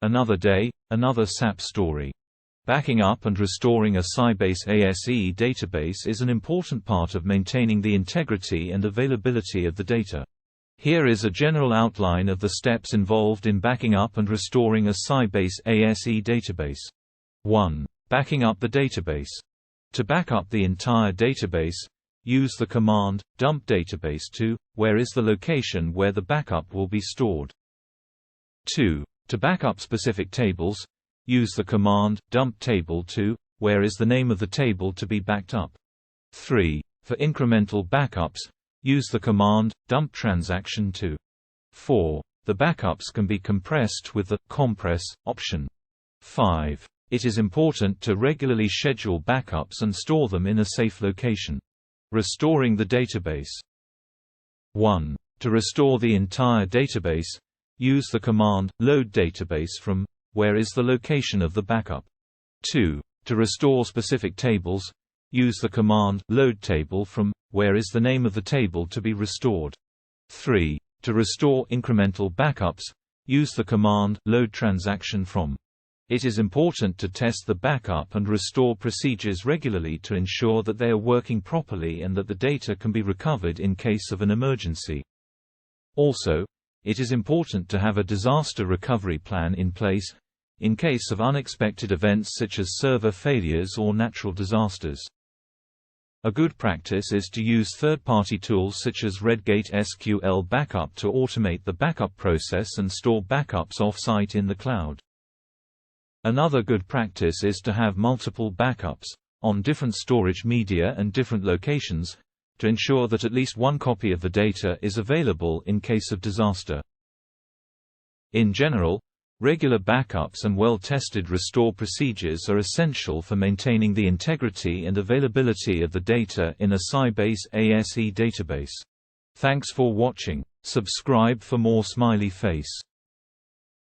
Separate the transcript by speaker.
Speaker 1: Another day, another SAP story. Backing up and restoring a Sybase ASE database is an important part of maintaining the integrity and availability of the data. Here is a general outline of the steps involved in backing up and restoring a Sybase ASE database. 1. Backing up the database. To back up the entire database, use the command dump database to where is the location where the backup will be stored. 2. To back up specific tables, use the command dump table to where is the name of the table to be backed up. 3. For incremental backups, use the command dump transaction to. 4. The backups can be compressed with the compress option. 5. It is important to regularly schedule backups and store them in a safe location. Restoring the database. 1. To restore the entire database, use the command load database from where is the location of the backup. 2. To restore specific tables, use the command load table from where is the name of the table to be restored. 3. To restore incremental backups, use the command load transaction from. It is important to test the backup and restore procedures regularly to ensure that they are working properly and that the data can be recovered in case of an emergency. Also, it is important to have a disaster recovery plan in place, in case of unexpected events such as server failures or natural disasters. A good practice is to use third-party tools such as Red Gate SQL Backup to automate the backup process and store backups off-site in the cloud. Another good practice is to have multiple backups, on different storage media and different locations, to ensure that at least one copy of the data is available in case of disaster. In general, regular backups and well-tested restore procedures are essential for maintaining the integrity and availability of the data in a Sybase ASE database. Thanks for watching. Subscribe for more smiley face.